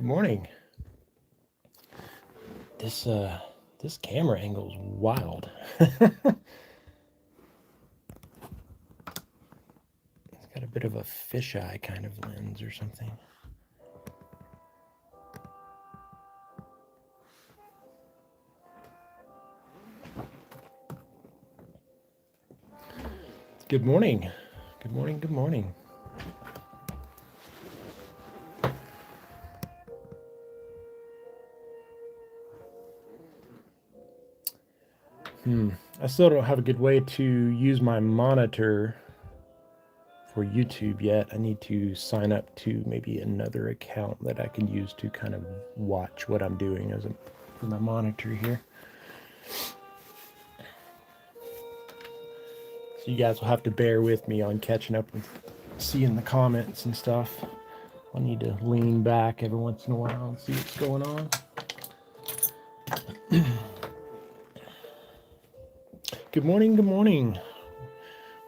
Good morning. This camera angle is wild. It's got a bit of a fisheye kind of lens or something. Good morning. Good morning. Good morning. I still don't have a good way to use my monitor for YouTube yet. I need to sign up to maybe another account that I can use to kind of watch what I'm doing for my monitor here. So you guys will have to bear with me on catching up with seeing the comments and stuff. I need to lean back every once in a while and see what's going on. Good morning, good morning.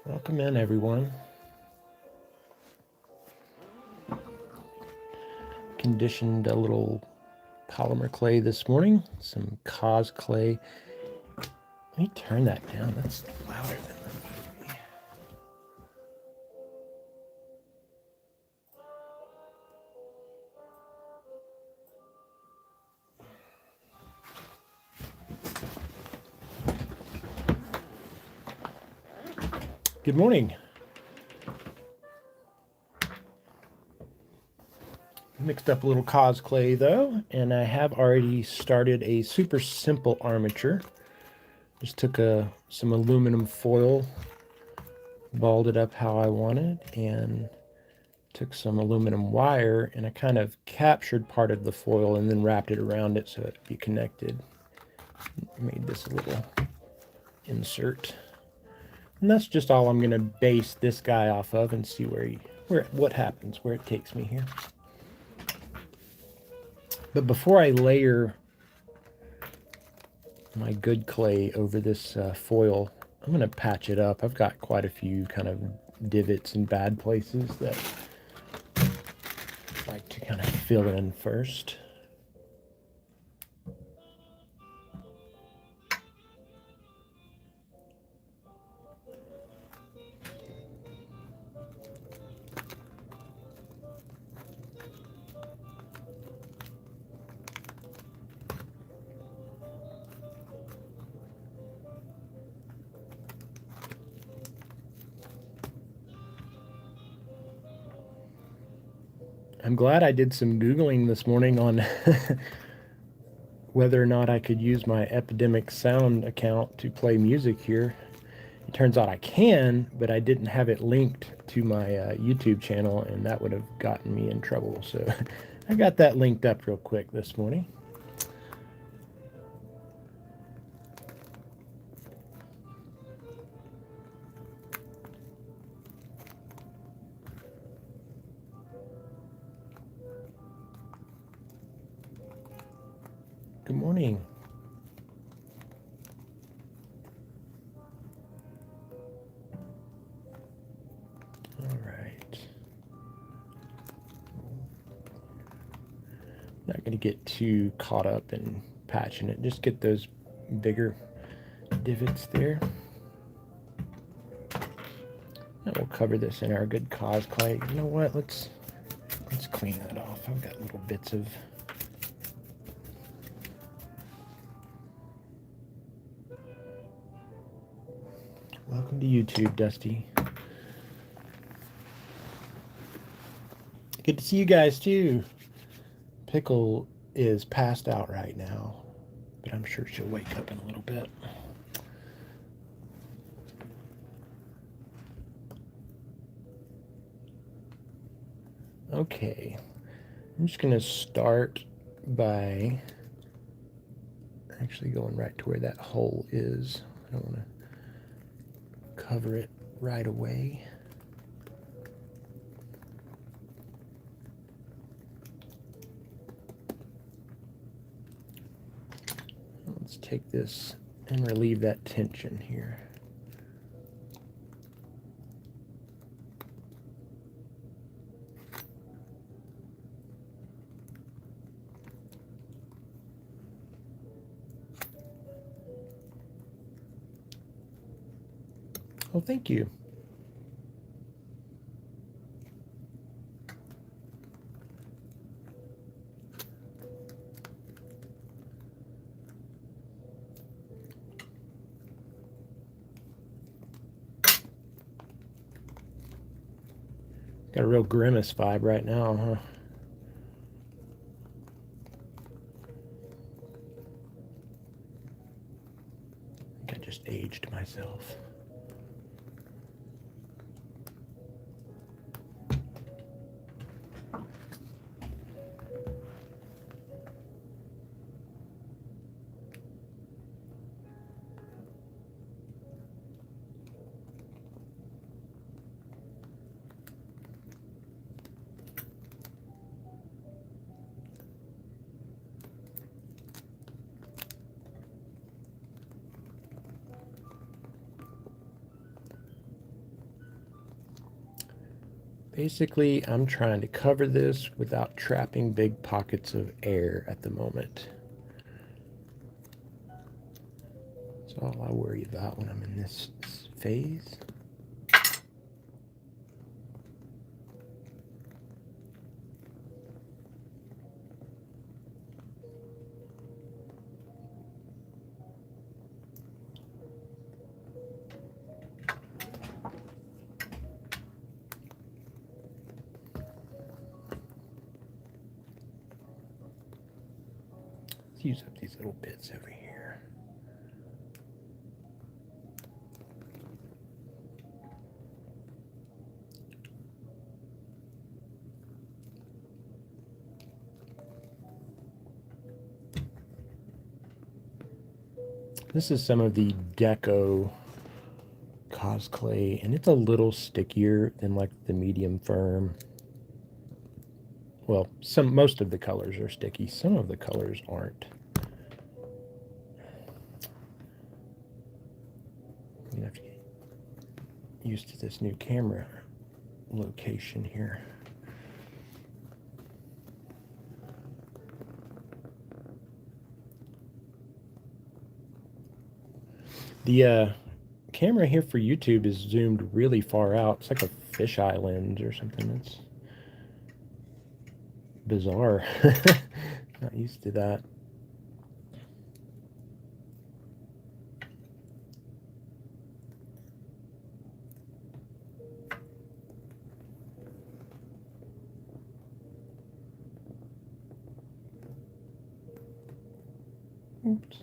Welcome in, everyone. Conditioned a little polymer clay this morning, some cause clay. Let me turn that down, that's louder than that. Good morning. Mixed up a little cause clay though, and I have already started a super simple armature. Just took some aluminum foil, balled it up how I wanted, and took some aluminum wire, and I kind of captured part of the foil and then wrapped it around it so it'd be connected. Made this little insert. And that's just all I'm going to base this guy off of and see what happens, where it takes me here. But before I layer my good clay over this foil, I'm going to patch it up. I've got quite a few kind of divots and bad places that I like to kind of fill in first. I'm glad I did some Googling this morning on whether or not I could use my Epidemic Sound account to play music here. It turns out I can, but I didn't have it linked to my YouTube channel, and that would have gotten me in trouble. So I got that linked up real quick this morning. Good morning. All right. Not going to get too caught up in patching it. Just get those bigger divots there. And we'll cover this in our good cause clay. You know what? Let's clean that off. I've got little bits of Welcome to YouTube, Dusty. Good to see you guys too. Pickle is passed out right now, but I'm sure she'll wake up in a little bit. Okay, I'm just gonna start by actually going right to where that hole is. I don't want to cover it right away. Let's take this and relieve that tension here. Oh, thank you. Got a real Grimace vibe right now, huh? I think I just aged myself. Basically, I'm trying to cover this without trapping big pockets of air at the moment. That's all I worry about when I'm in this phase. Let's use up these little bits over here. This is some of the Deco cosplay, and it's a little stickier than like the medium firm. Well, most of the colors are sticky. Some of the colors aren't. I'm gonna have to get used to this new camera location here. The camera here for YouTube is zoomed really far out. It's like a fisheye lens or something. That's bizarre. Not used to that. Oops.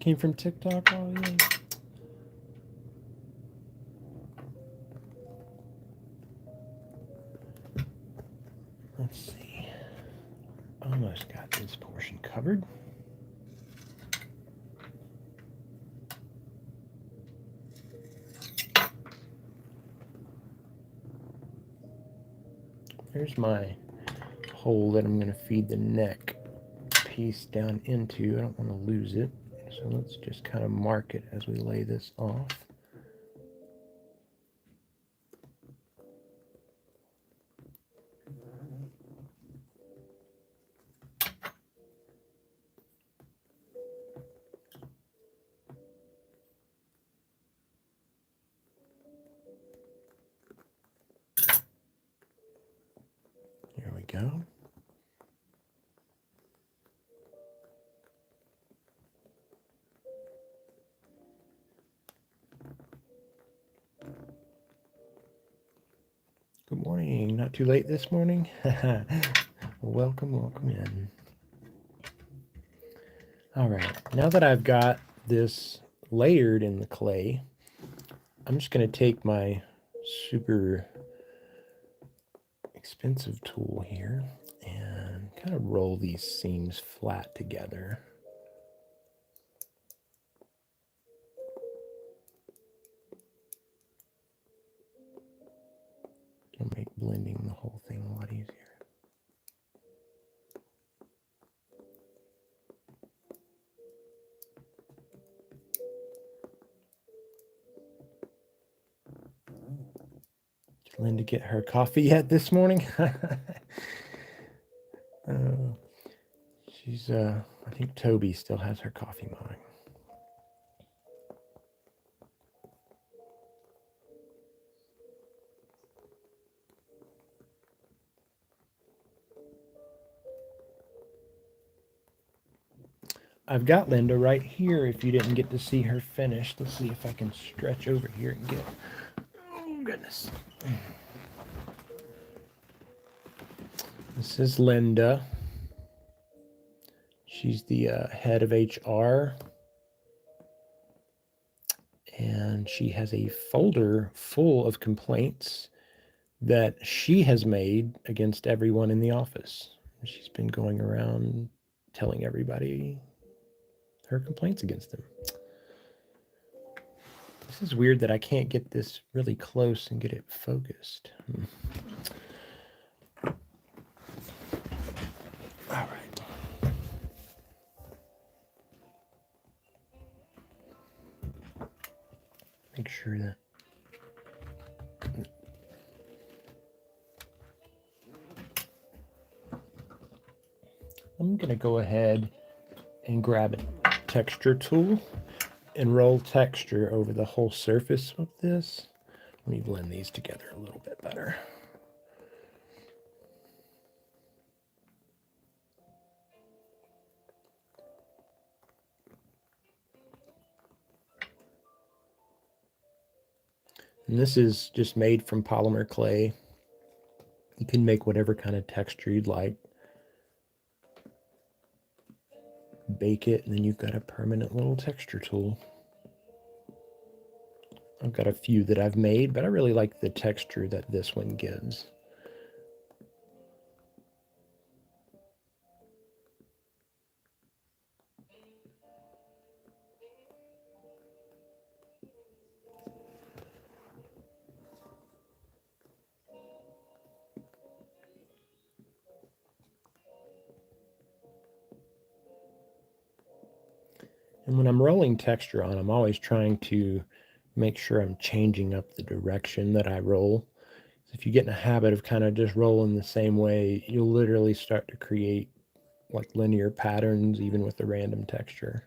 Came from TikTok. Oh, yeah. Let's see. Almost got this portion covered. There's my hole that I'm going to feed the neck piece down into. I don't want to lose it. So let's just kind of mark it as we lay this off. There we go. Good morning. Not too late this morning? Welcome, welcome in. All right. Now that I've got this layered in the clay, I'm just going to take my super expensive tool here and kind of roll these seams flat together. It'll make blending the whole thing a lot easier. Did Linda get her coffee yet this morning? She's, I think Toby still has her coffee mowing. I've got Linda right here if you didn't get to see her finished. Let's see if I can stretch over here and get... Oh, goodness. This is Linda. She's the head of HR. And she has a folder full of complaints that she has made against everyone in the office. She's been going around telling everybody her complaints against them. This is weird that I can't get this really close and get it focused. All right. Make sure that... I'm going to go ahead and grab a texture tool and roll texture over the whole surface of this. Let me blend these together a little bit better. And this is just made from polymer clay. You can make whatever kind of texture you'd like. Bake it, and then you've got a permanent little texture tool. I've got a few that I've made, but I really like the texture that this one gives. And when I'm rolling texture on, I'm always trying to make sure I'm changing up the direction that I roll. If you get in a habit of kind of just rolling the same way, you'll literally start to create like linear patterns even with the random texture.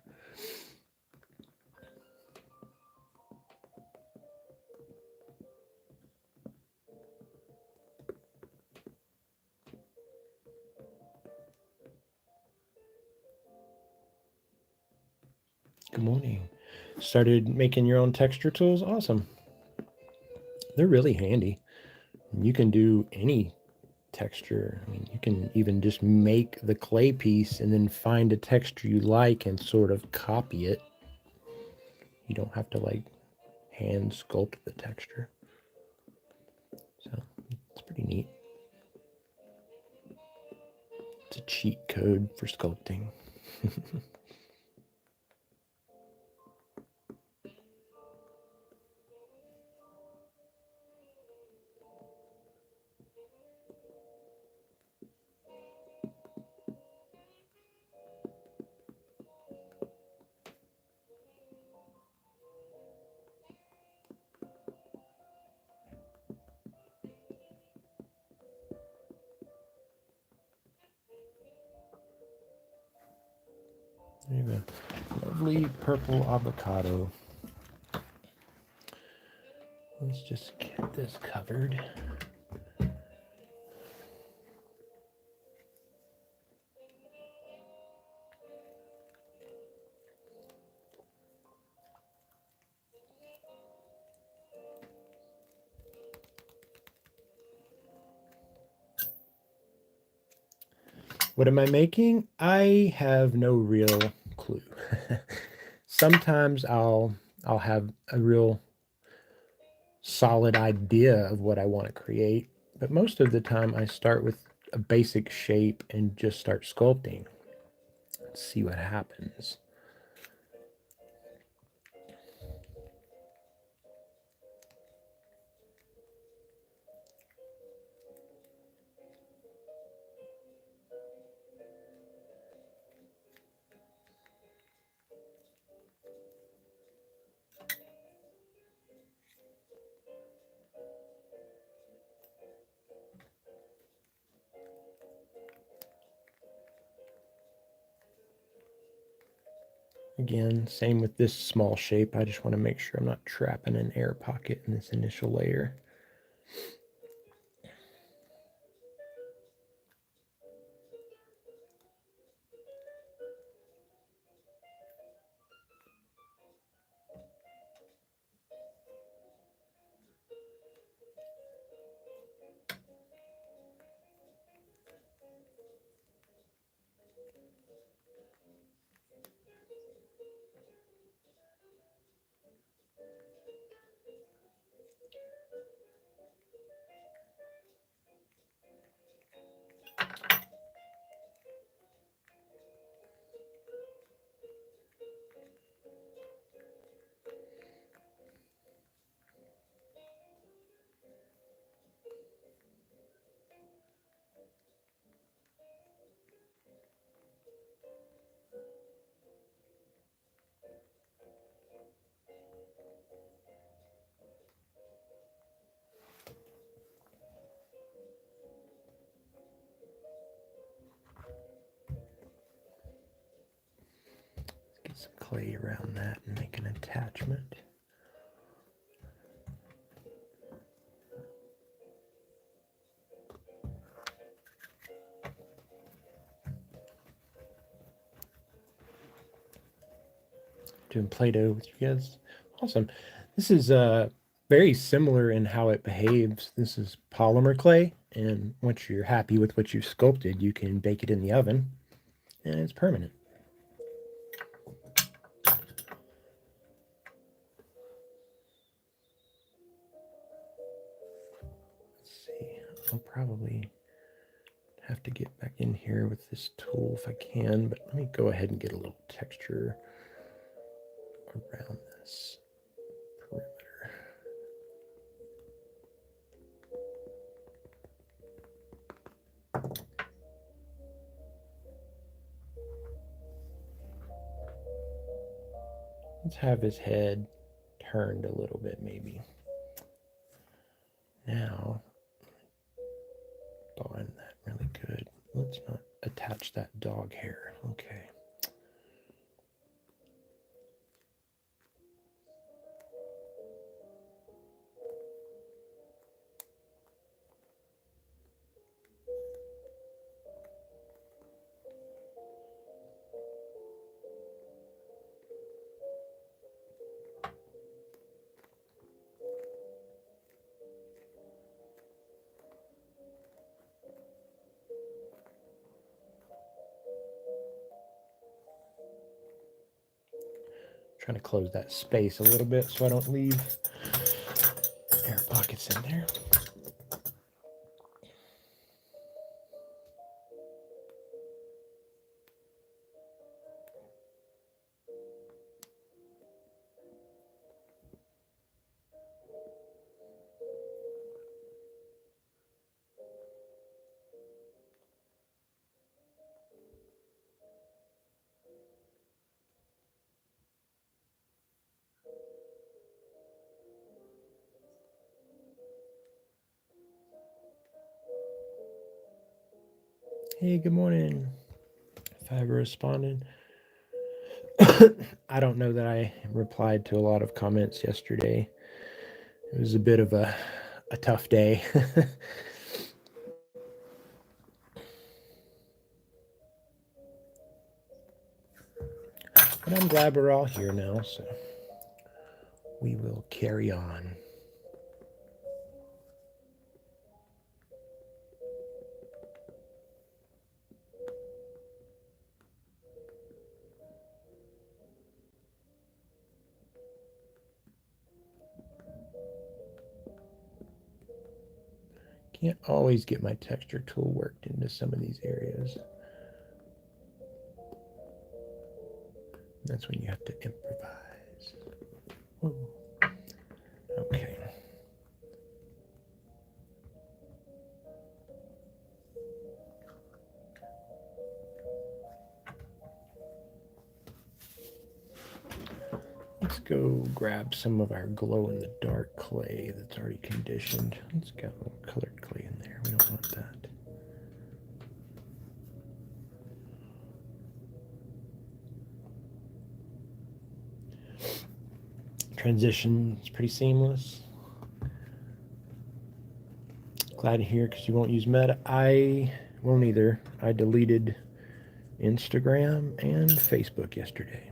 Good morning. Started making your own texture tools? Awesome. They're really handy. You can do any texture. I mean, you can even just make the clay piece and then find a texture you like and sort of copy it. You don't have to like hand sculpt the texture. So it's pretty neat. It's a cheat code for sculpting. There you go. Lovely purple avocado. Let's just get this covered. What am I making? I have no real clue. Sometimes I'll have a real solid idea of what I want to create, but most of the time I start with a basic shape and just start sculpting. Let's see what happens. Again, same with this small shape. I just want to make sure I'm not trapping an air pocket in this initial layer. Get some clay around that and make an attachment. Doing Play-Doh with you guys. Awesome. This is very similar in how it behaves. This is polymer clay, and once you're happy with what you've sculpted, you can bake it in the oven, and it's permanent. Let's see. I'll probably have to get back in here with this tool if I can, but let me go ahead and get a little texture around this perimeter. Let's have his head turned a little bit, maybe. Now, bind that really good. Let's not attach that dog hair. Okay. Trying to close that space a little bit so I don't leave air pockets in there. Hey, good morning. If I ever responded. I don't know that I replied to a lot of comments yesterday. It was a bit of a tough day. But I'm glad we're all here now, so we will carry on. Can't always get my texture tool worked into some of these areas. That's when you have to improvise. Whoa. Okay. Let's go grab some of our glow-in-the-dark clay that's already conditioned. Let's get a little colored clay in there. We don't want that. transition is pretty seamless. Glad to hear, because you won't use Meta. I won't either. I deleted Instagram and Facebook yesterday.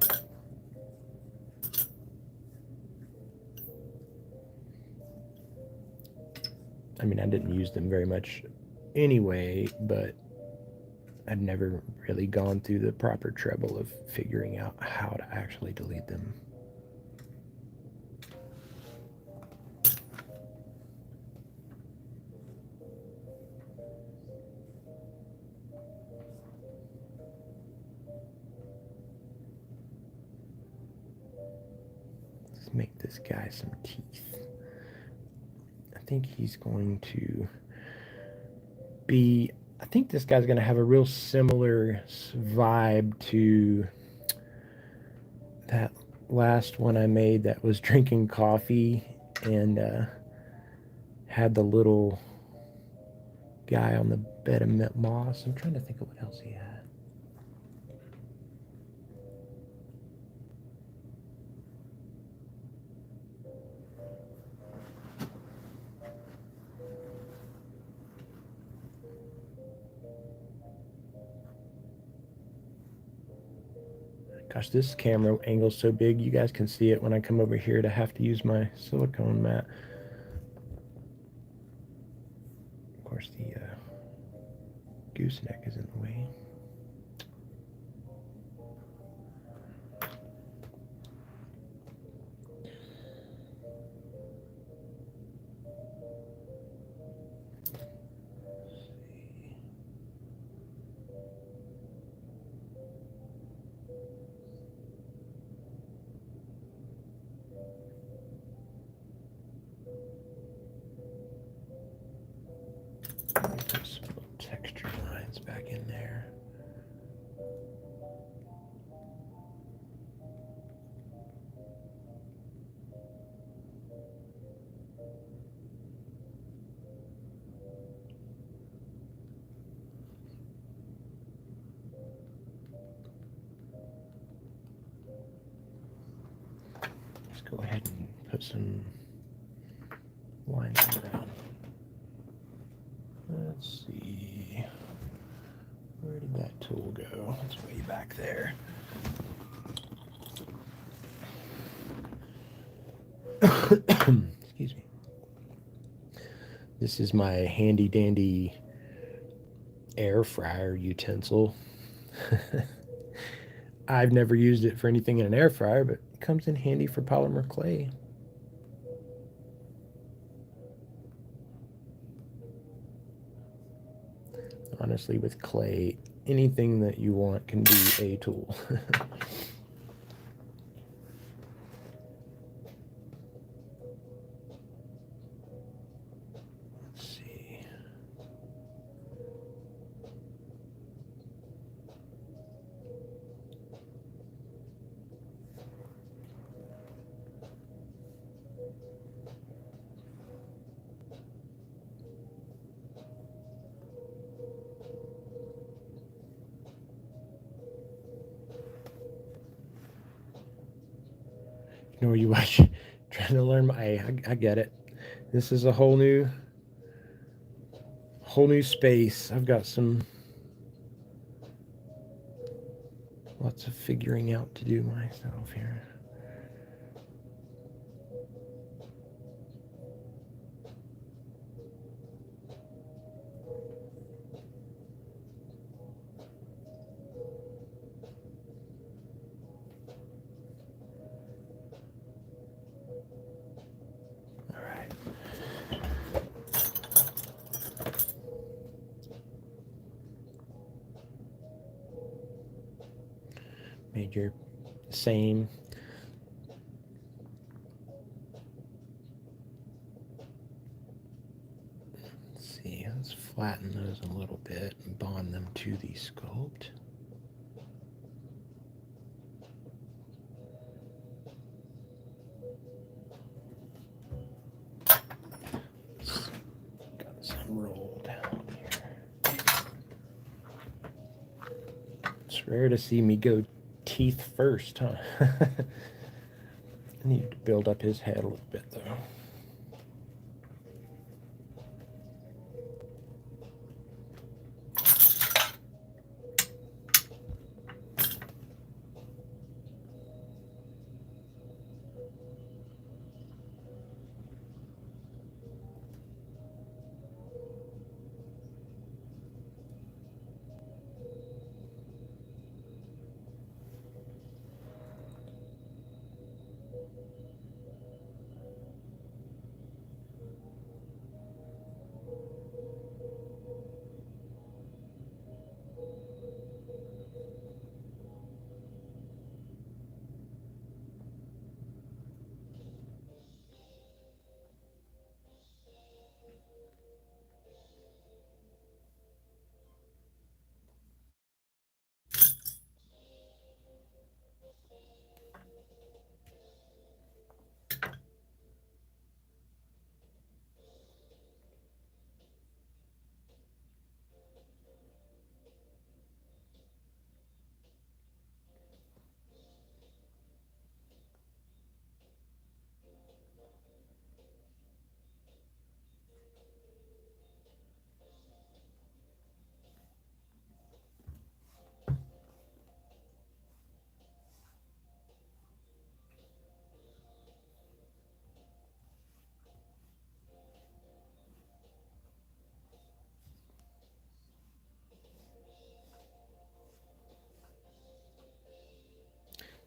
I mean, I didn't use them very much anyway, but I'd never really gone through the proper trouble of figuring out how to actually delete them. Let's make this guy some teeth. I think he's going to be... I think this guy's going to have a real similar vibe to that last one I made that was drinking coffee and had the little guy on the bed of moss. I'm trying to think of what else he had. Gosh, this camera angle's so big you guys can see it when I come over here to have to use my silicone mat. Of course, the gooseneck is in the way. Put some little texture lines back in there. Let's go ahead and put some lines around. Let's see. Where did that tool go? It's way back there. Excuse me. This is my handy dandy air fryer utensil. I've never used it for anything in an air fryer, but it comes in handy for polymer clay. Honestly, with clay, anything that you want can be a tool. Let's see. You know, where you watch, trying to learn I get it. This is a whole new space. I've got lots of figuring out to do myself here. Made your same. Let's see, let's flatten those a little bit and bond them to the sculpt. Got some roll down here. It's rare to see me go teeth first, huh? I need to build up his head a little bit, though.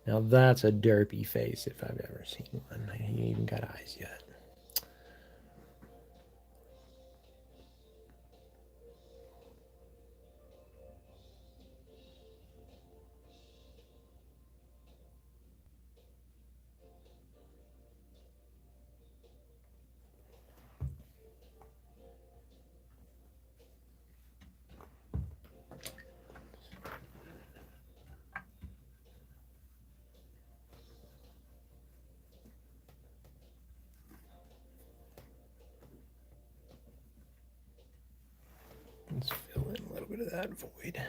Now that's a derpy face if I've ever seen one. He ain't even got eyes yet. Let's fill in a little bit of that void.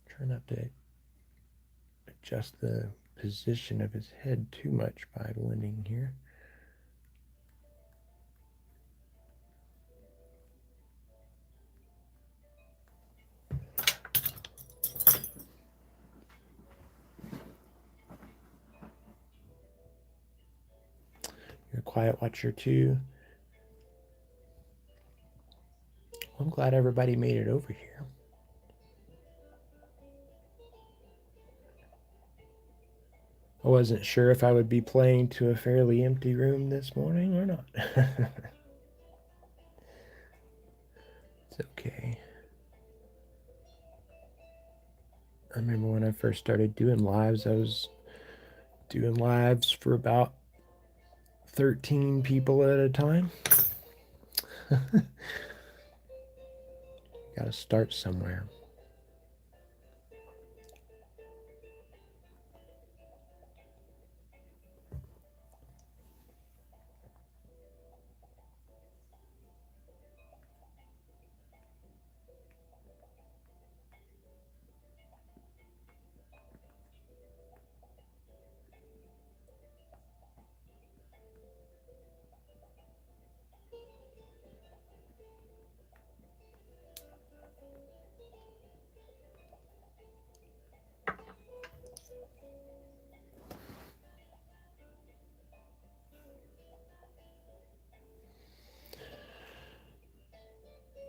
Try not to adjust the position of his head too much by blending here. You're a quiet watcher too. I'm glad everybody made it over here. I wasn't sure if I would be playing to a fairly empty room this morning or not. It's okay. I remember when I first started doing lives, I was doing lives for about 13 people at a time. Got to start somewhere.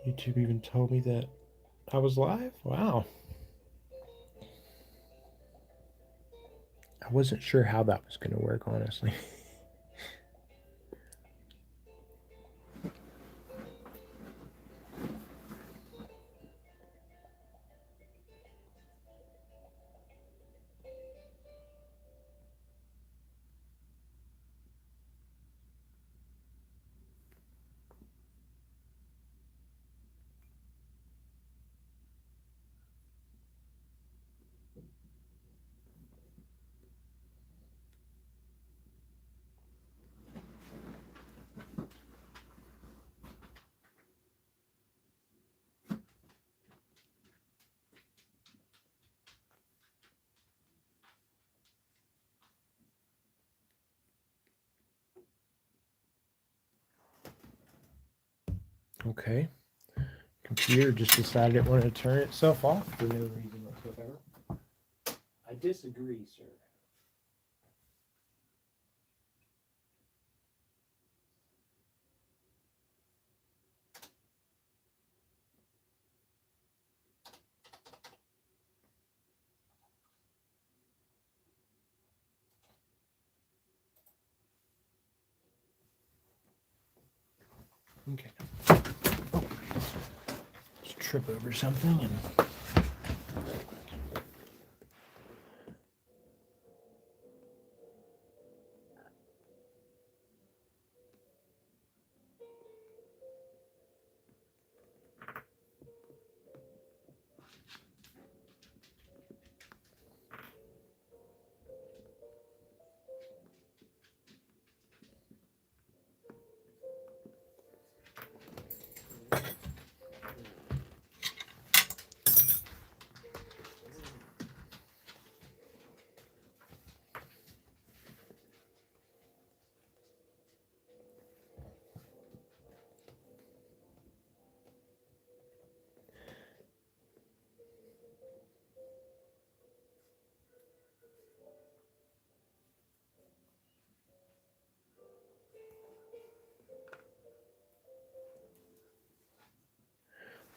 YouTube even told me that I was live? Wow. I wasn't sure how that was going to work, honestly. Okay. Computer just decided it wanted to turn itself off for no reason whatsoever. I disagree, sir. Okay. Oh, just trip over something and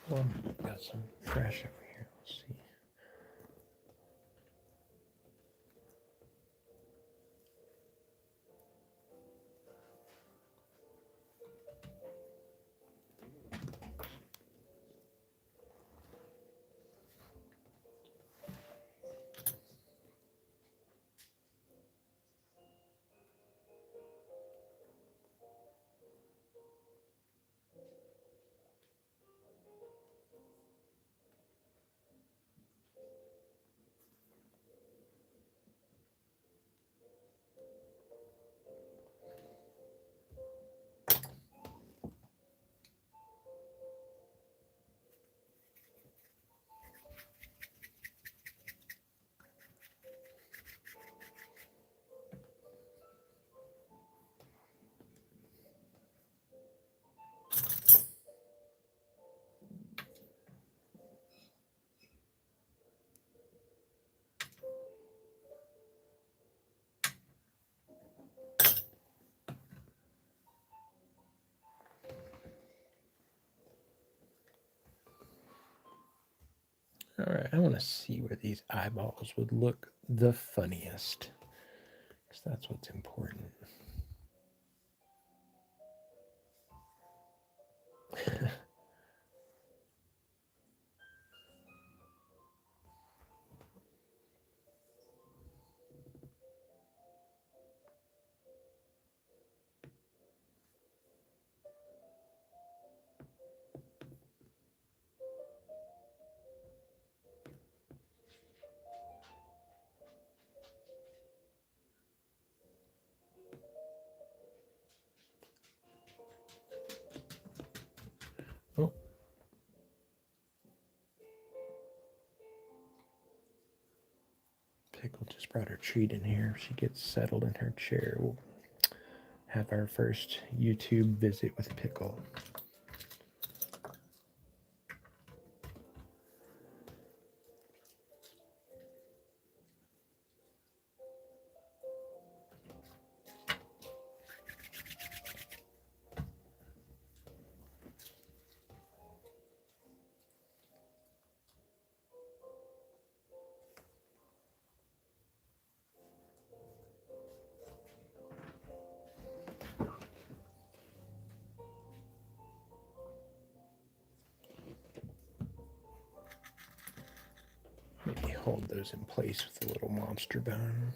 well, got some trash over here. Let's see. All right, I want to see where these eyeballs would look the funniest, because that's what's important. Oh, Pickle just brought her treat in here. She gets settled in her chair. We'll have our first YouTube visit with Pickle. Maybe hold those in place with a little monster bone.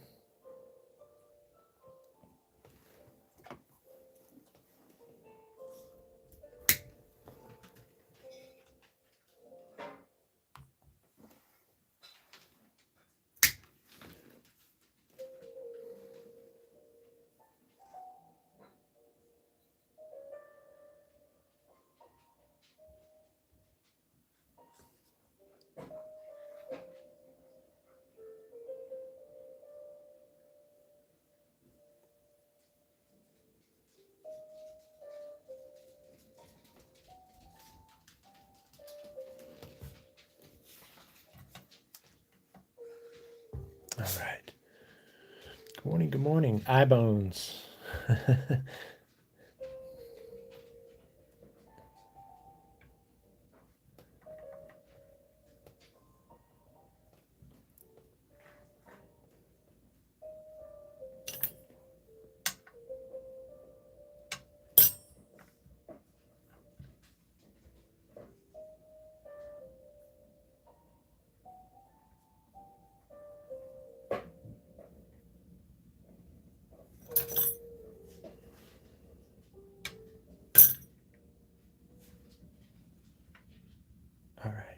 right. Good morning, good morning. Eye bones. All right.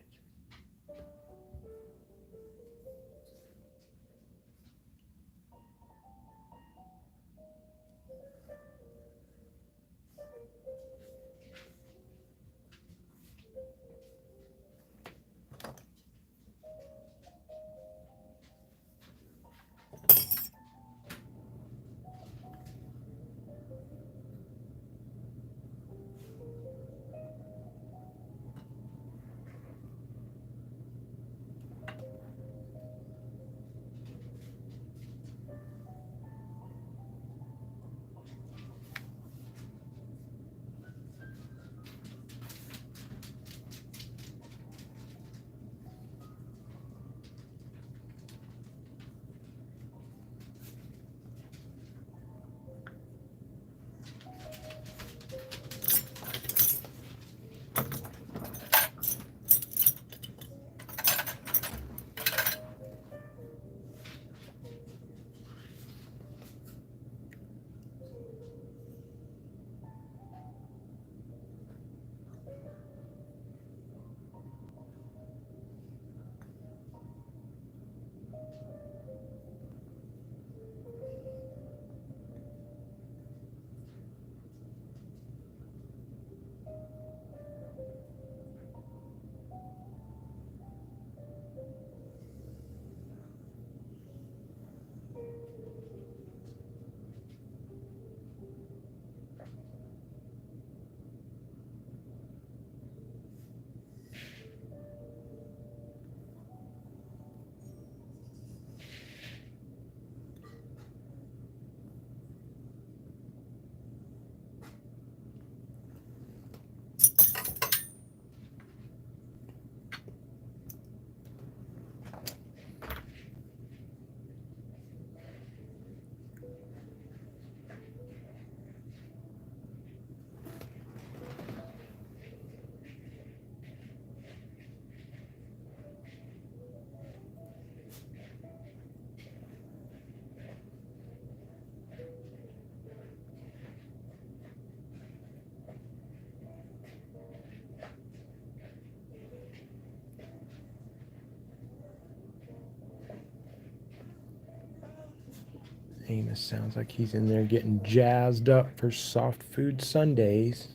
Amos sounds like he's in there getting jazzed up for soft food Sundays,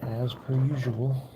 as per usual.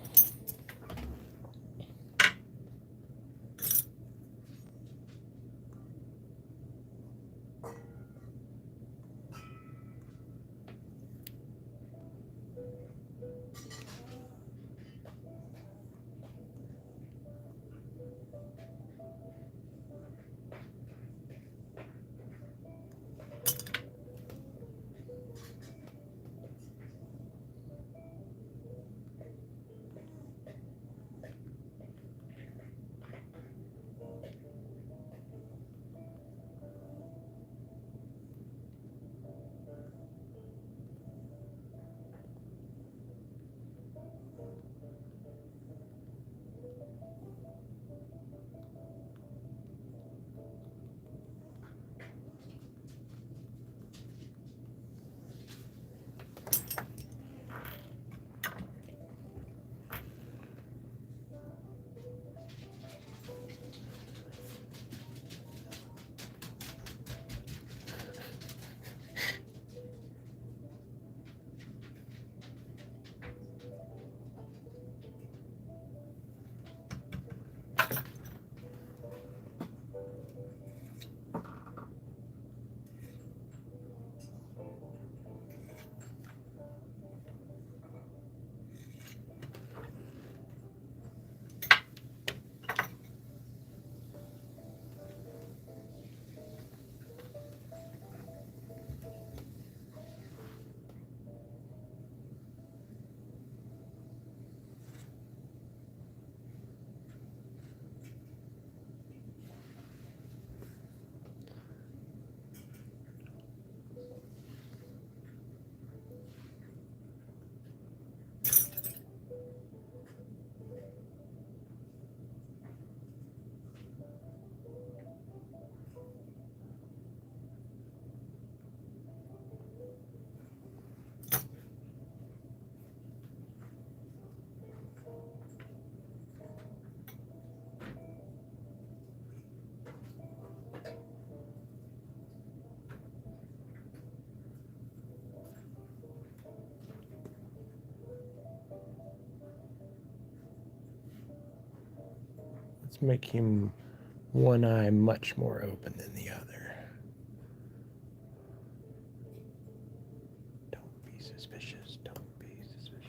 Let's make him one eye much more open than the other. Don't be suspicious. Don't be suspicious.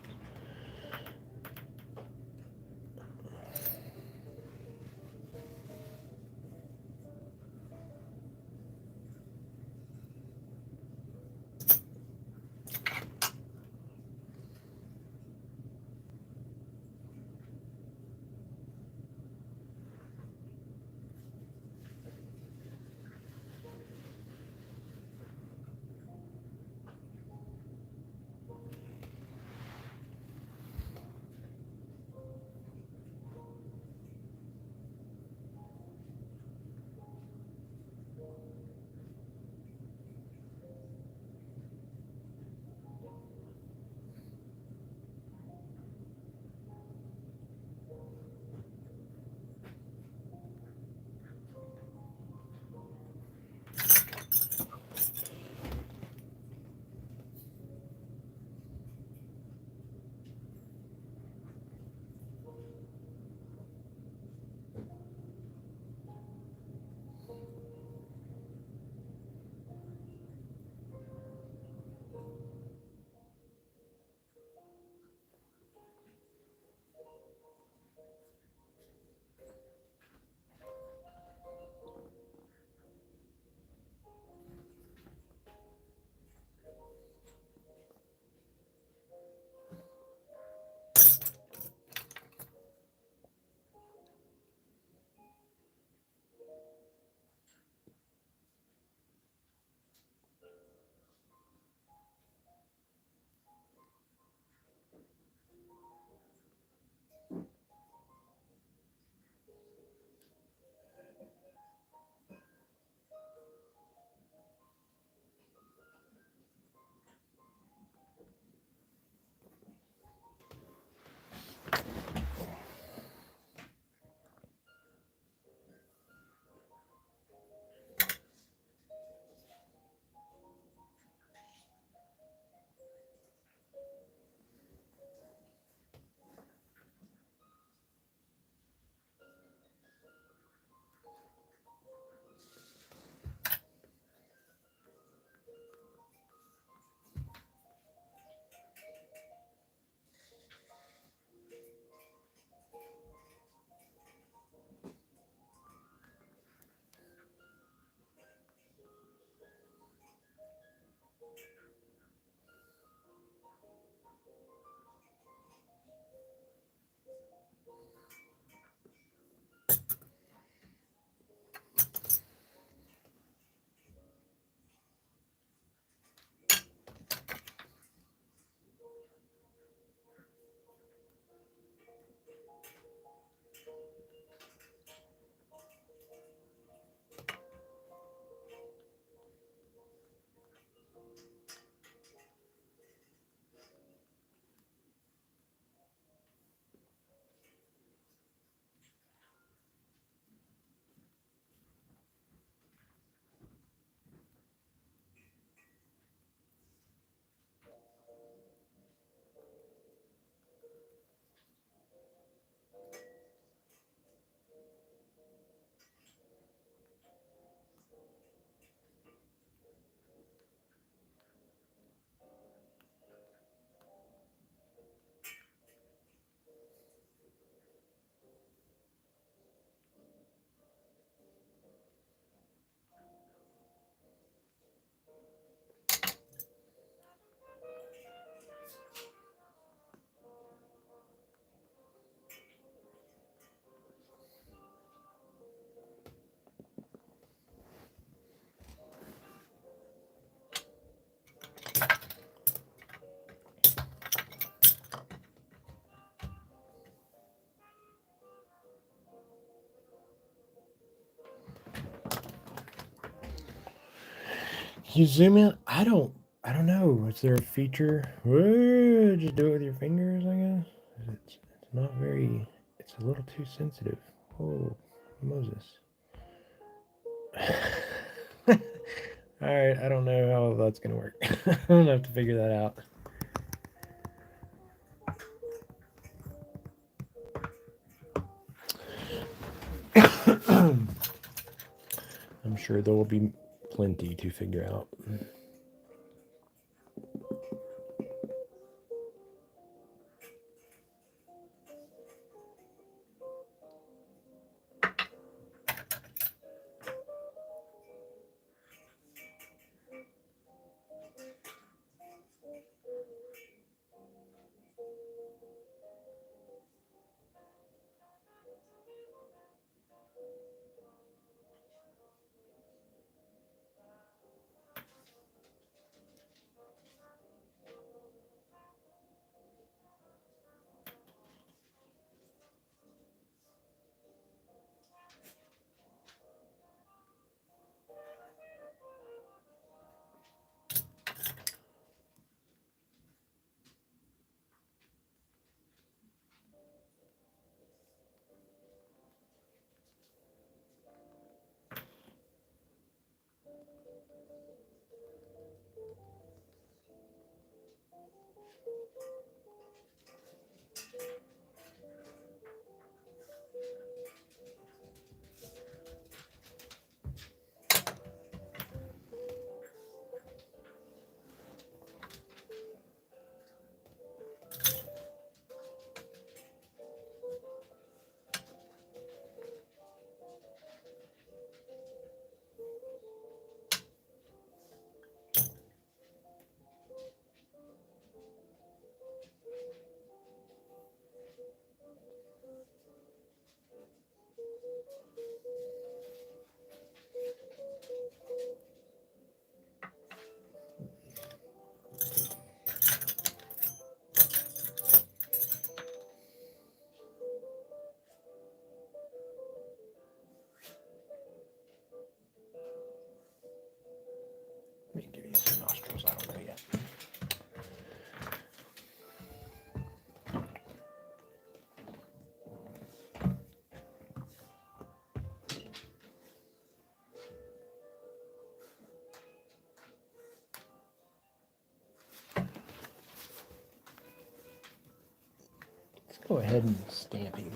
Can you zoom in? I don't know. Is there a feature? Whoa, just do it with your fingers, I guess. It's not very. It's a little too sensitive. Oh, Moses. All right, I don't know how that's gonna work. I'm gonna have to figure that out. I'm sure there will be plenty to figure out. Let me give you some nostrils. I don't know yet. Let's go ahead and stamp him.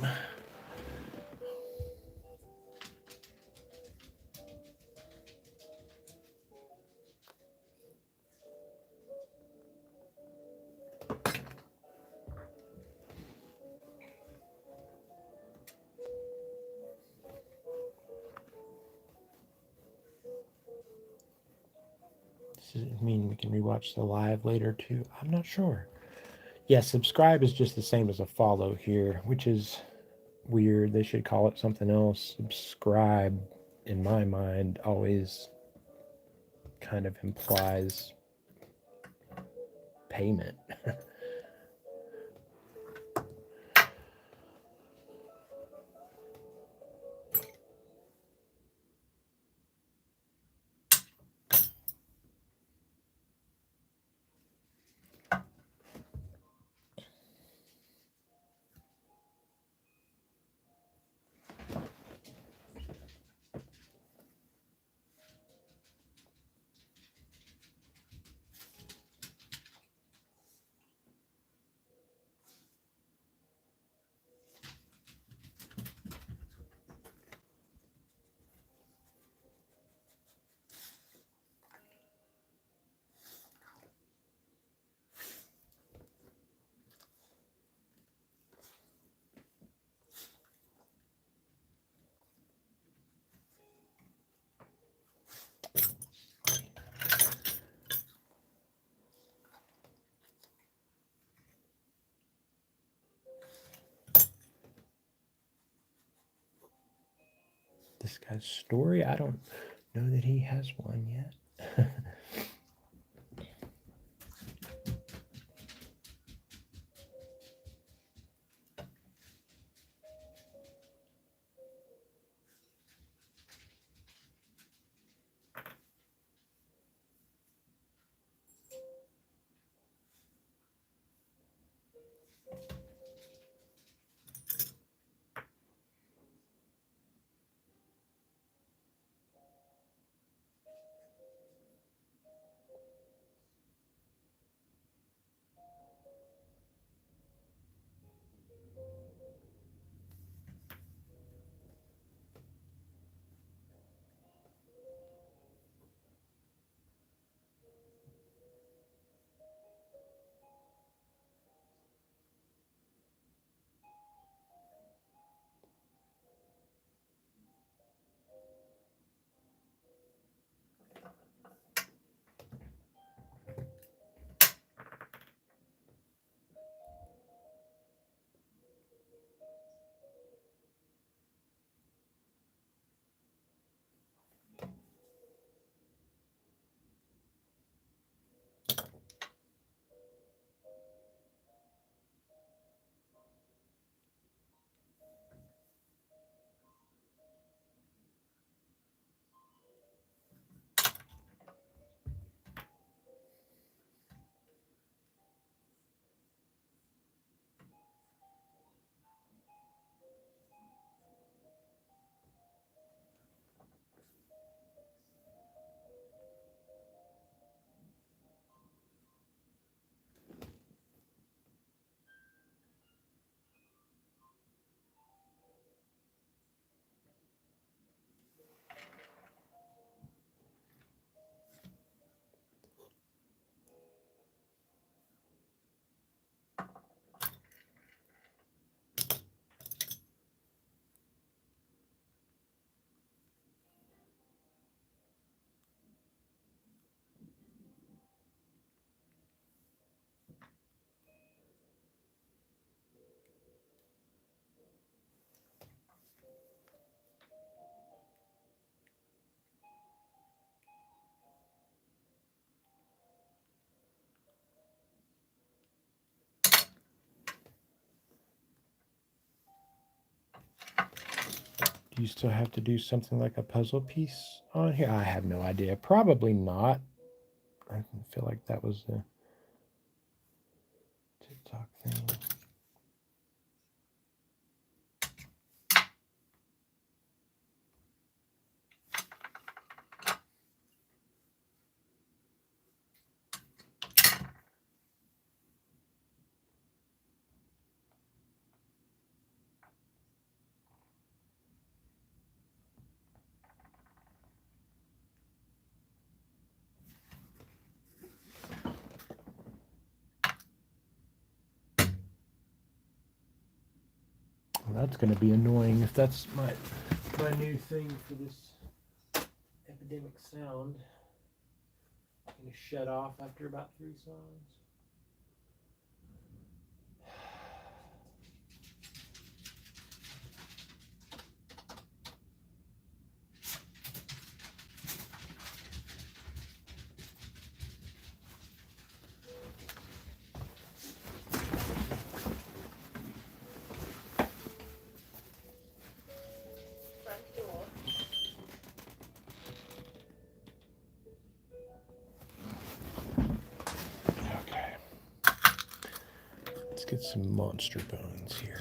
Does it mean we can rewatch the live later too? I'm not sure. Yeah, subscribe is just the same as a follow here, which is weird. They should call it something else. Subscribe, in my mind, always kind of implies payment. This guy's story, I don't know that he has one yet. you still have to do something like a puzzle piece on here? I have no idea. Probably not. I feel like that was the TikTok thing. Well, that's going to be annoying if that's my new thing for this epidemic sound. I'm going to shut off after about 3 songs. Get some monster bones here.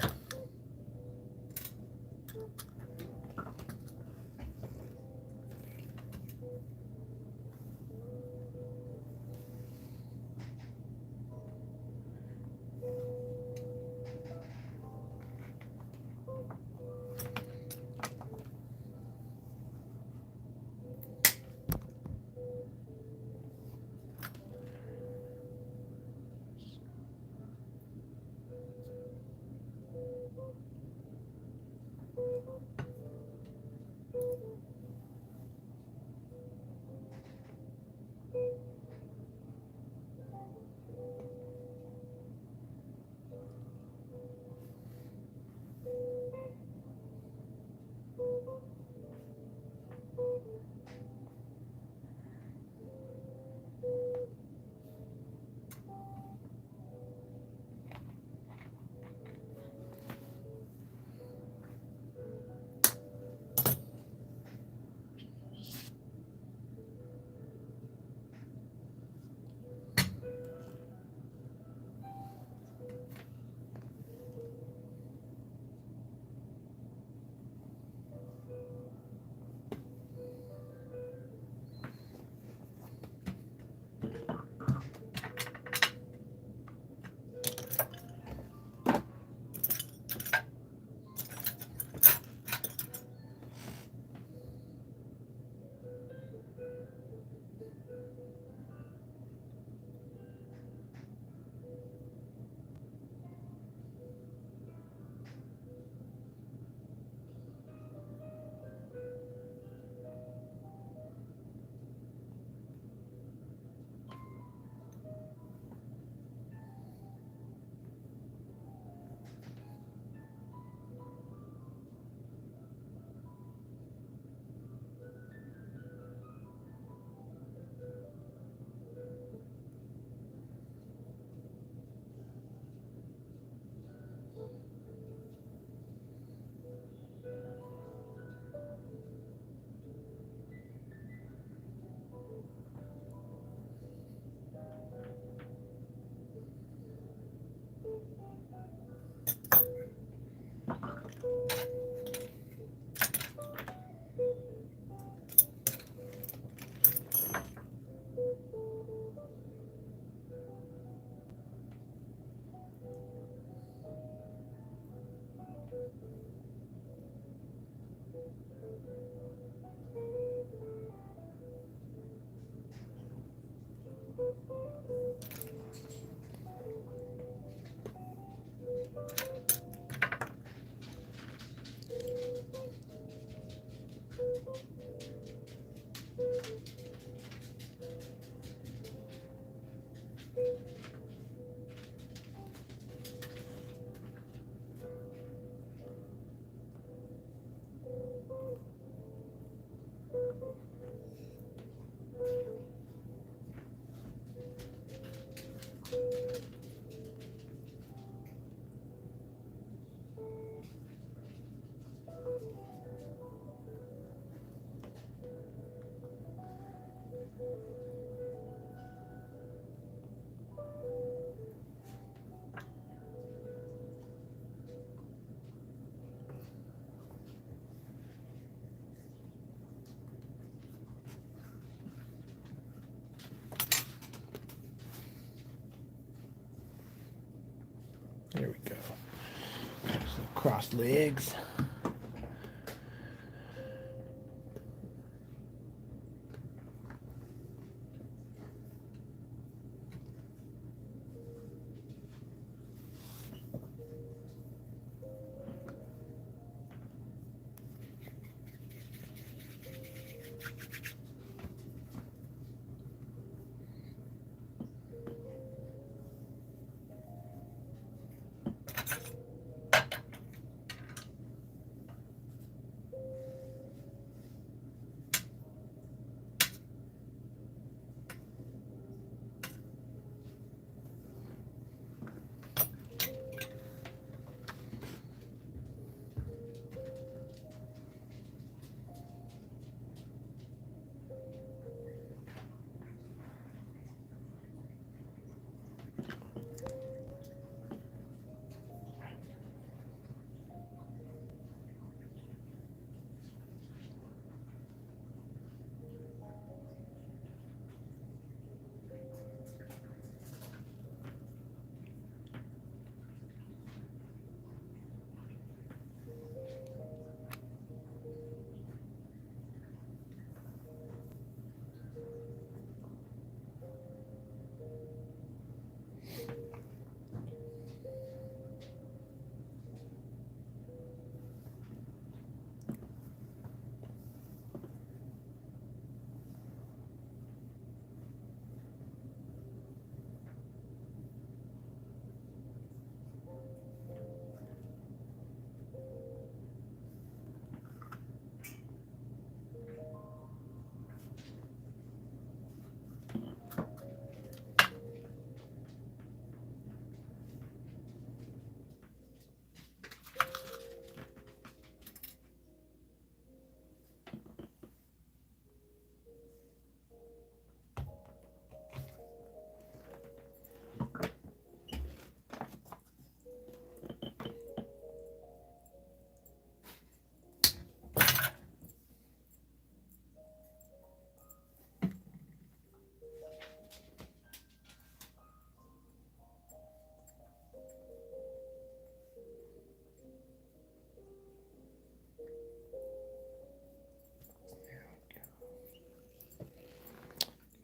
crossed legs.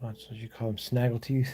That's what you call them, snaggletooth.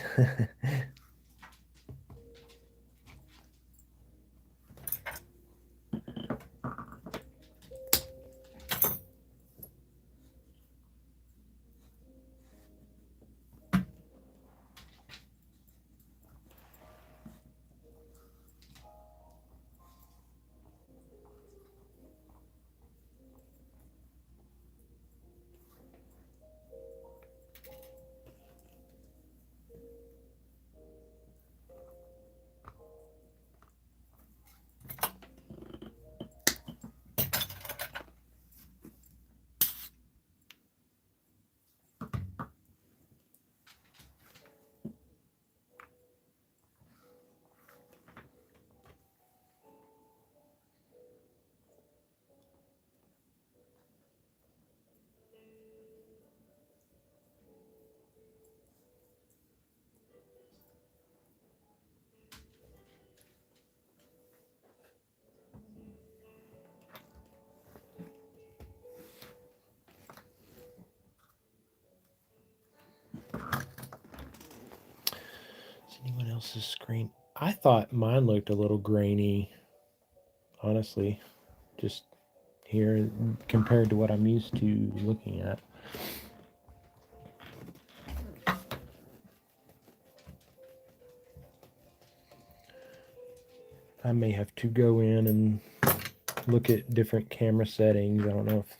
Anyone else's screen? I thought mine looked a little grainy, honestly, just here compared to what I'm used to looking at. I may have to go in and look at different camera settings. I don't know if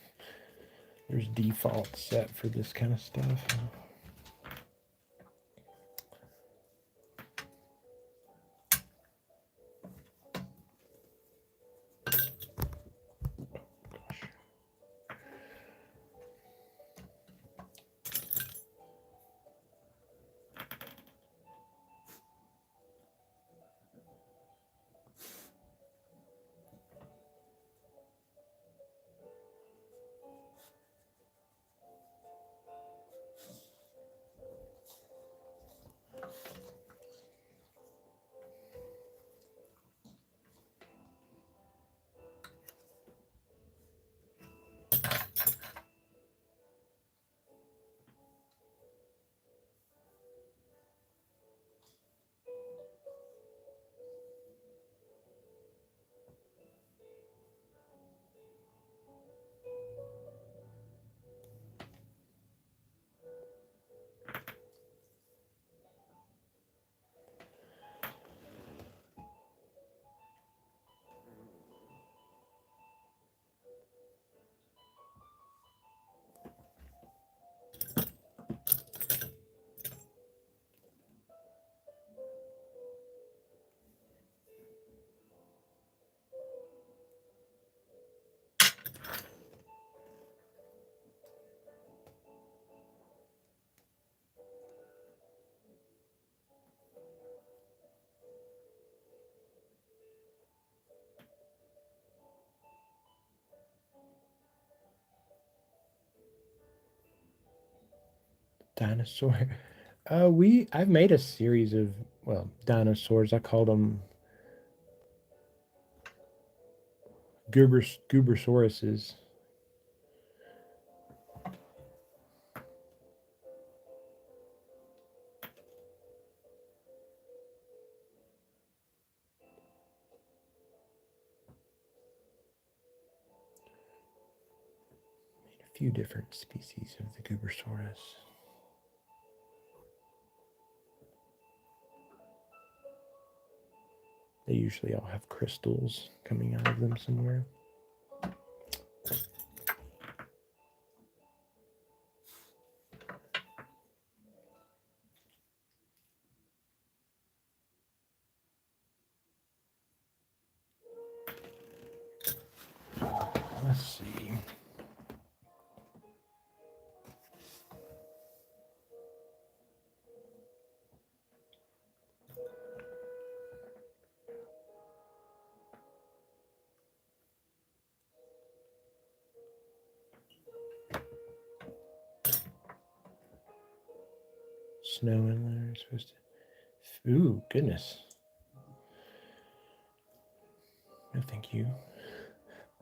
there's default set for this kind of stuff. Dinosaur. I've made a series of, well, dinosaurs. I called them Goobersauruses. Made a few different species of the Goobersaurus. They usually all have crystals coming out of them somewhere. Let's see. Snow inlet are supposed to. Ooh, goodness. No, thank you.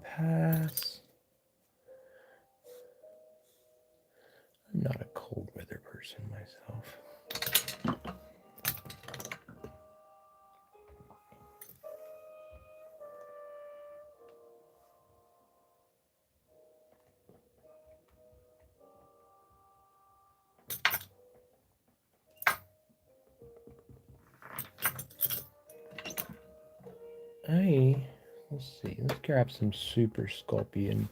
Pass. I'm not a cold weather person myself. Let's see, let's grab some Super Sculpting.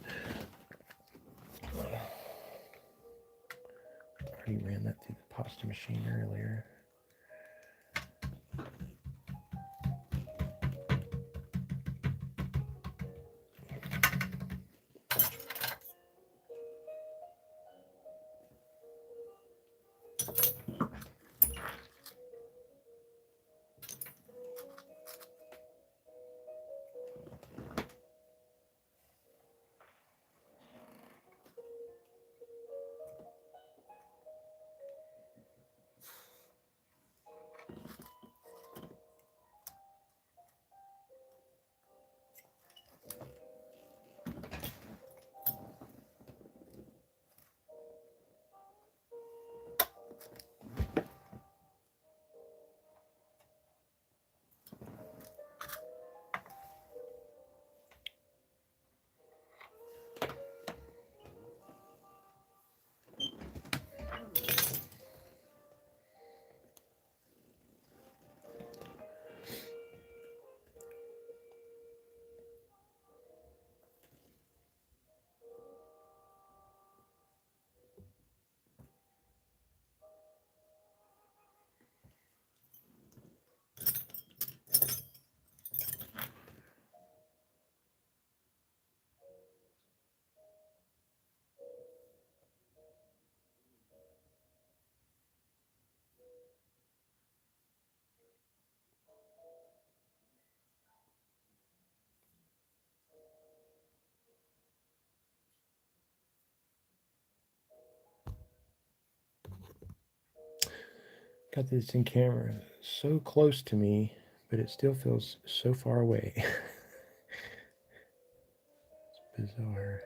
Already ran that through the pasta machine earlier. Got this in camera so close to me, but it still feels so far away. It's bizarre.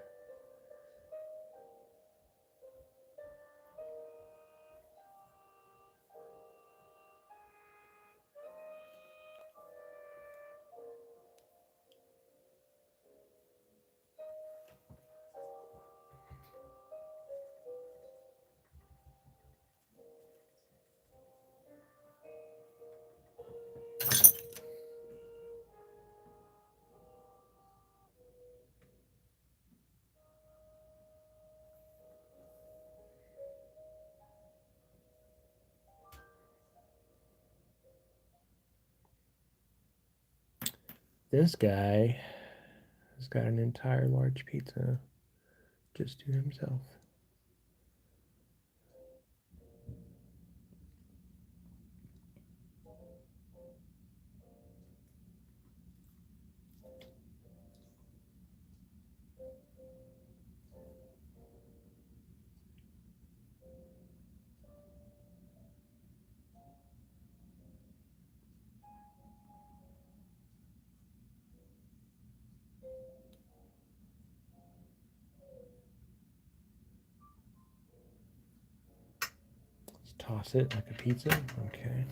This guy has got an entire large pizza just to himself. Toss it like a pizza. Okay.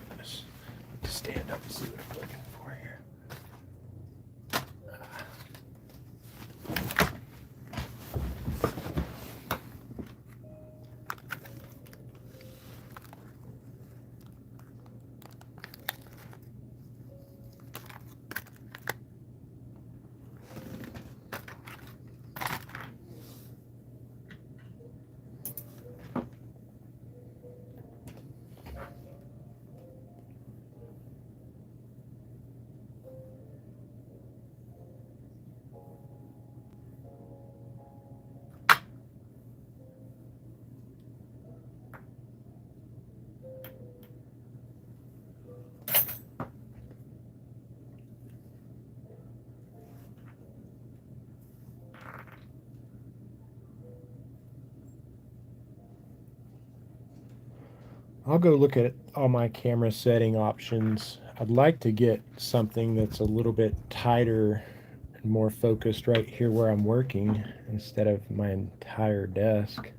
Goodness. To stand up and see what I'm looking for here. I'll go look at all my camera setting options. I'd like to get something that's a little bit tighter and more focused right here where I'm working instead of my entire desk.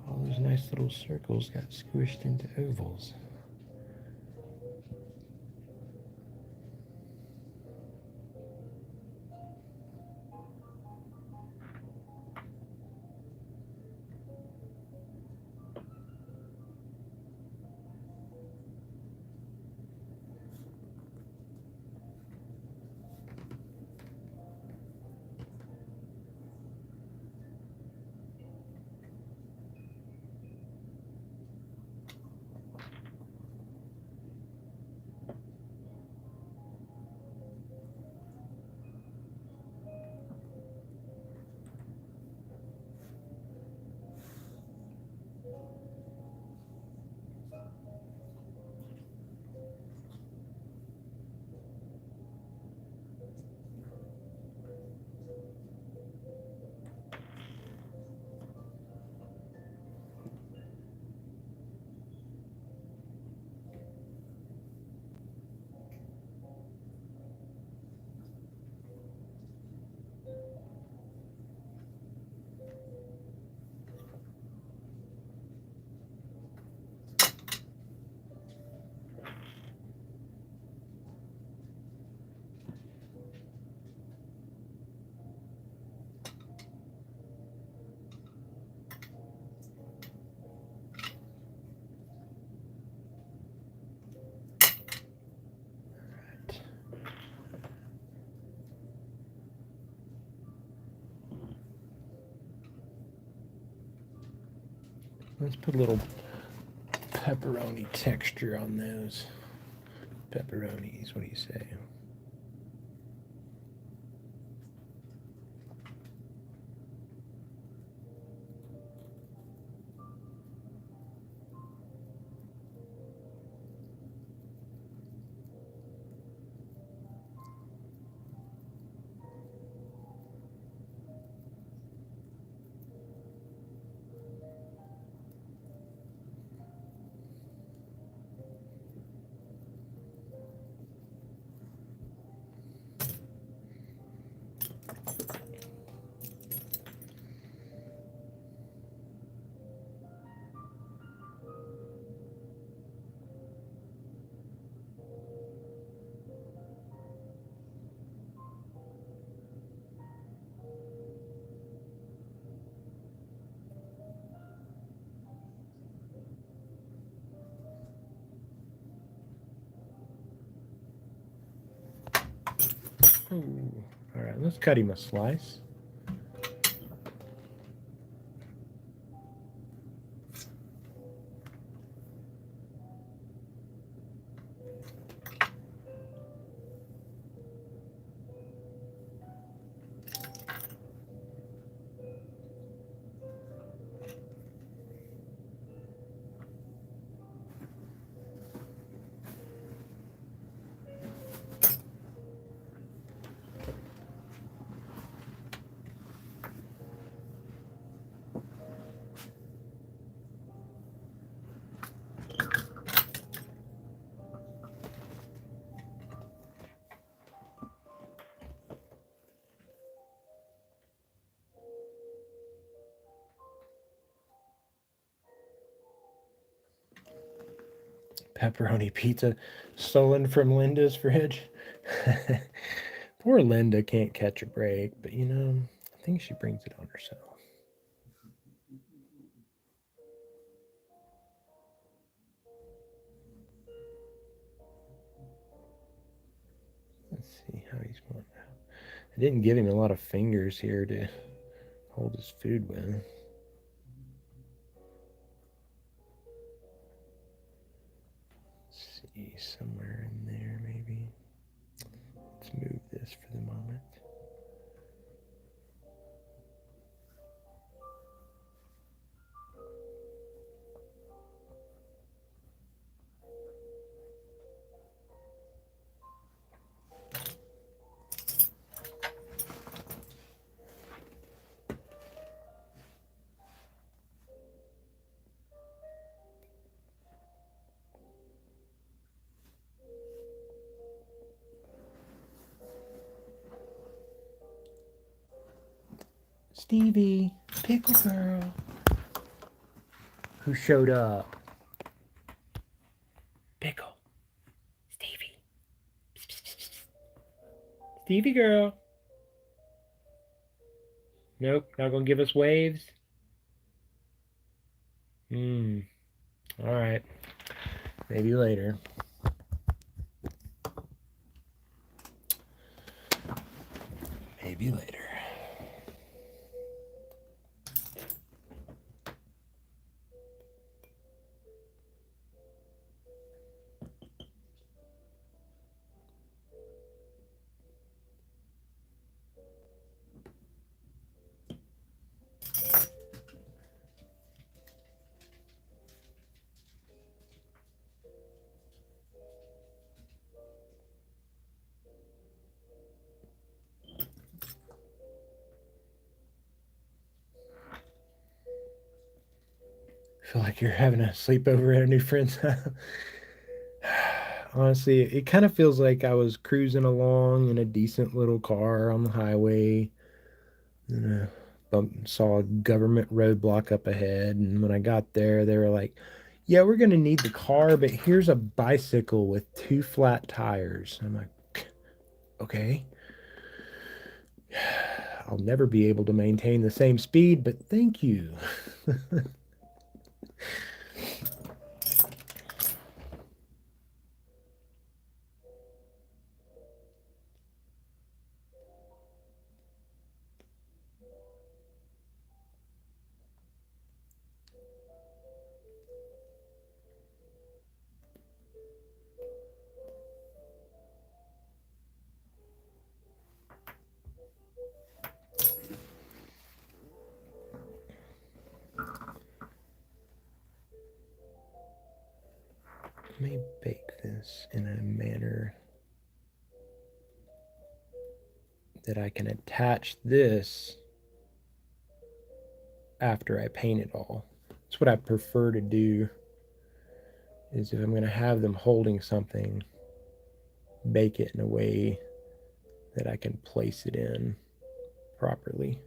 All those nice little circles got squished into ovals. Let's put a little pepperoni texture on those pepperonis. What do you say? Ooh. All right, let's cut him a slice. Pepperoni pizza stolen from Linda's fridge. Poor Linda can't catch a break, but you know, I think she brings it on herself. Let's see how he's going now. I didn't give him a lot of fingers here to hold his food with. Let's see, somewhere in there maybe. Let's move this for the moment. Stevie, Pickle Girl. Who showed up? Pickle. Stevie. Stevie girl. Nope, not gonna give us waves. Alright. Maybe later. Maybe later. Feel like you're having a sleepover at a new friend's house. Honestly, it kind of feels like I was cruising along in a decent little car on the highway. And saw a government roadblock up ahead, and when I got there, they were like, "Yeah, we're gonna need the car, but here's a bicycle with two flat tires." I'm like, "Okay, I'll never be able to maintain the same speed, but thank you." Let me bake this in a manner that I can attach this after I paint it all. That's what I prefer to do, is if I'm going to have them holding something, bake it in a way that I can place it in properly.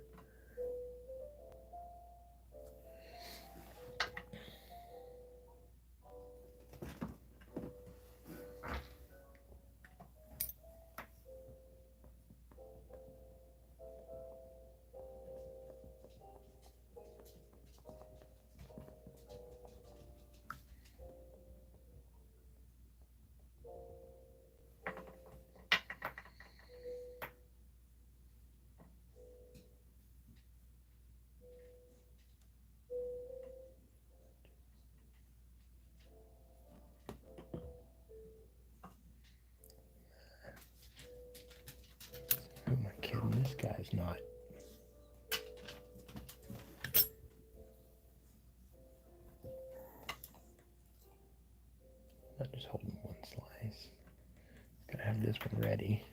Who am I kidding? This guy's not. Not just holding one slice. Gotta have this one ready.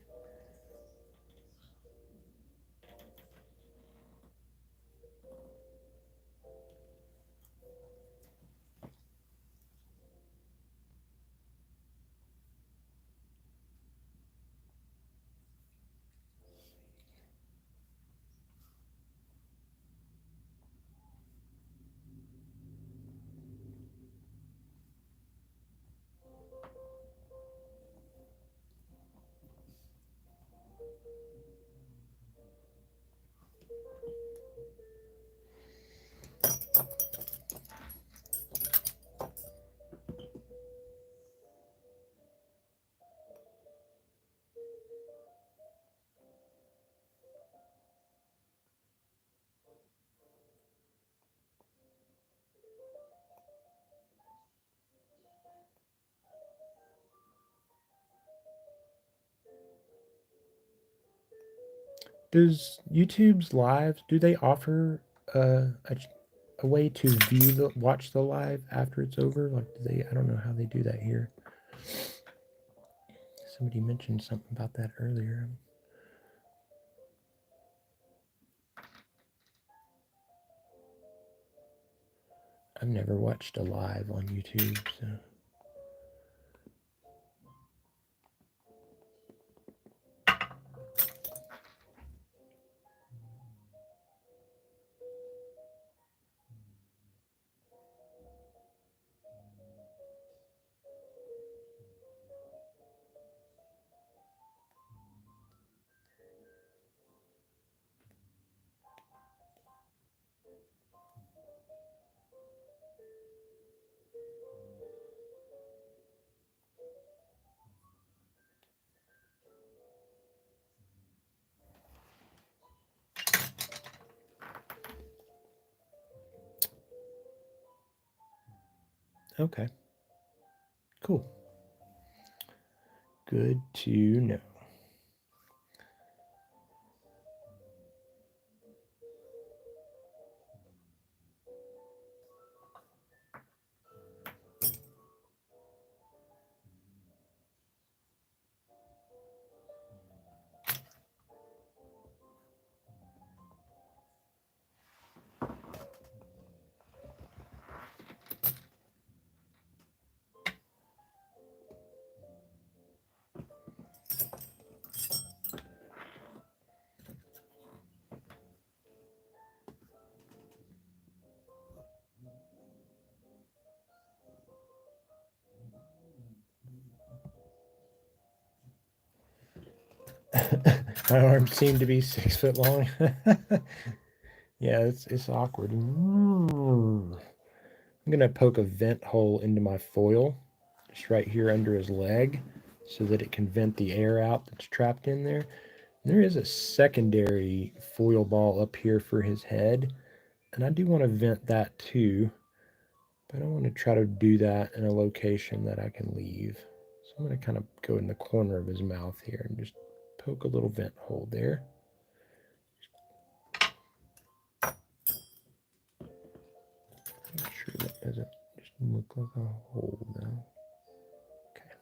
Does YouTube's lives, do they offer a way to watch the live after it's over? Like, do they, I don't know how they do that here. Somebody mentioned something about that earlier. I've never watched a live on YouTube, so. Okay. Cool. Good to know. My arms seem to be 6 foot long. Yeah, it's awkward. I'm gonna poke a vent hole into my foil, just right here under his leg, so that it can vent the air out that's trapped in there. And there is a secondary foil ball up here for his head, and I do want to vent that too, but I want to try to do that in a location that I can leave. So I'm going to kind of go in the corner of his mouth here and just poke a little vent hole there. Make sure that doesn't just look like a hole though. Okay.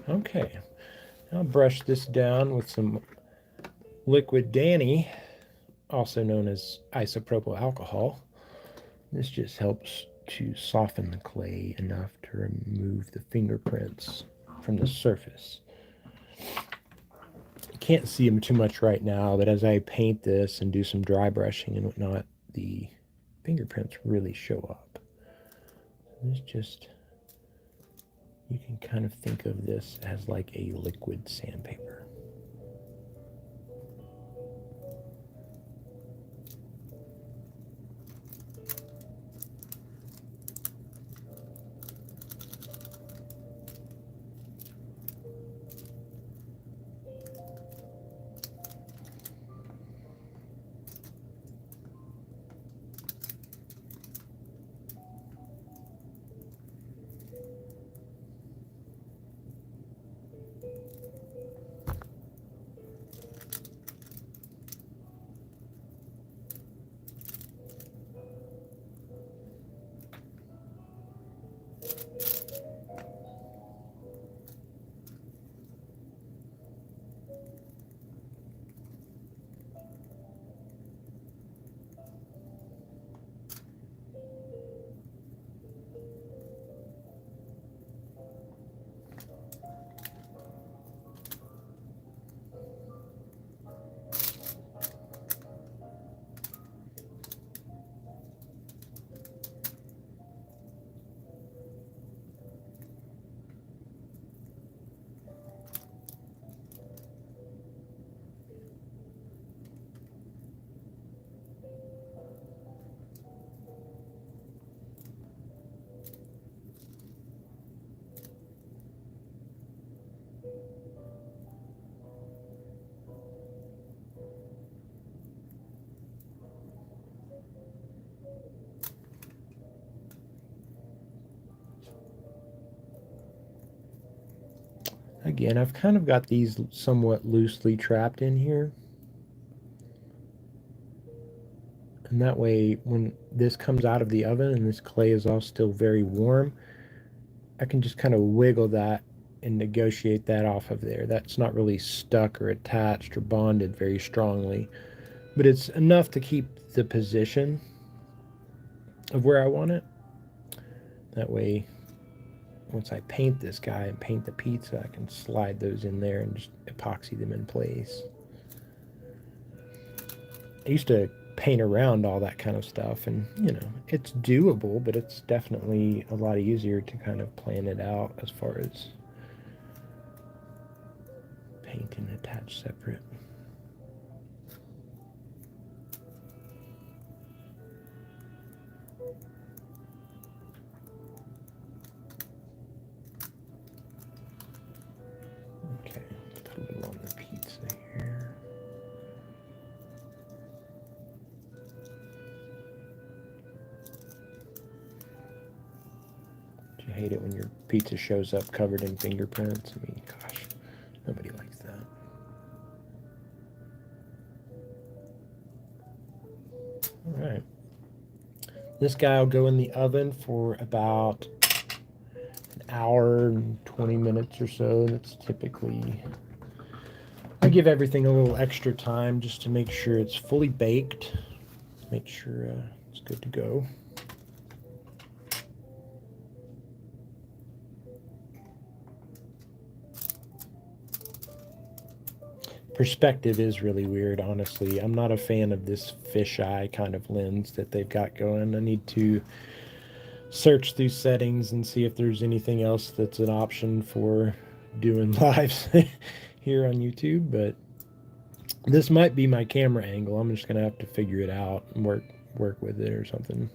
Okay, I'll brush this down with some liquid Danny, also known as isopropyl alcohol. This just helps to soften the clay enough to remove the fingerprints from the surface. You can't see them too much right now, but as I paint this and do some dry brushing and whatnot, the fingerprints really show up. It's just, you can kind of think of this as like a liquid sandpaper. Again, I've kind of got these somewhat loosely trapped in here. And that way, when this comes out of the oven and this clay is all still very warm, I can just kind of wiggle that and negotiate that off of there. That's not really stuck or attached or bonded very strongly, but it's enough to keep the position of where I want it. That way, once I paint this guy and paint the pizza, I can slide those in there and just epoxy them in place. I used to paint around all that kind of stuff, and it's doable, but it's definitely a lot easier to kind of plan it out as far as paint and attach separate. Okay, put a little on the pizza here. Do you hate it when your pizza shows up covered in fingerprints? I mean, gosh, nobody likes that. All right. This guy will go in the oven for about an hour and 20 minutes or so. That's typically, I give everything a little extra time just to make sure it's fully baked, make sure it's good to go. Perspective is really weird, honestly. I'm not a fan of this fisheye kind of lens that they've got going. I need to search through settings and see if there's anything else that's an option for doing lives here on YouTube, but this might be my camera angle. I'm just gonna have to figure it out and work with it or something.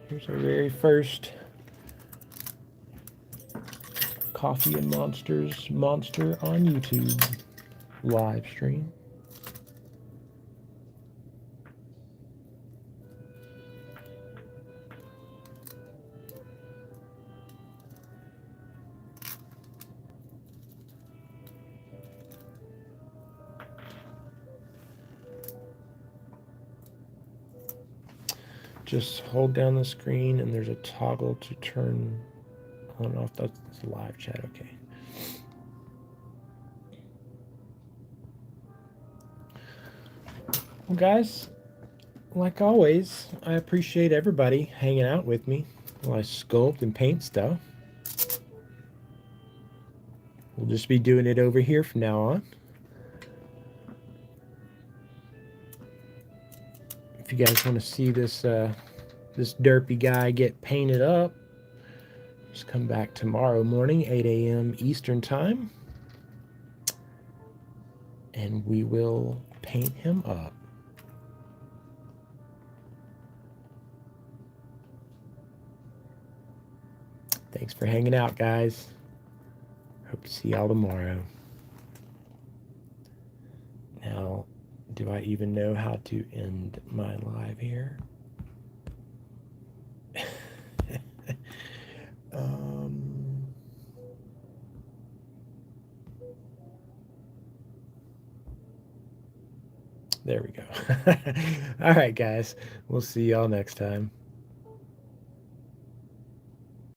Here's our very first Coffee and Monsters monster on YouTube live stream. just hold down the screen and there's a toggle to turn on and off. That's live chat. Okay. Well, guys, like always, I appreciate everybody hanging out with me while I sculpt and paint stuff. We'll just be doing it over here from now on. If you guys want to see this this derpy guy get painted up, just come back tomorrow morning, 8 a.m. Eastern Time, and we will paint him up. Thanks for hanging out, guys. Hope to see y'all tomorrow. Now, do I even know how to end my live here? There we go. All right, guys. We'll see y'all next time.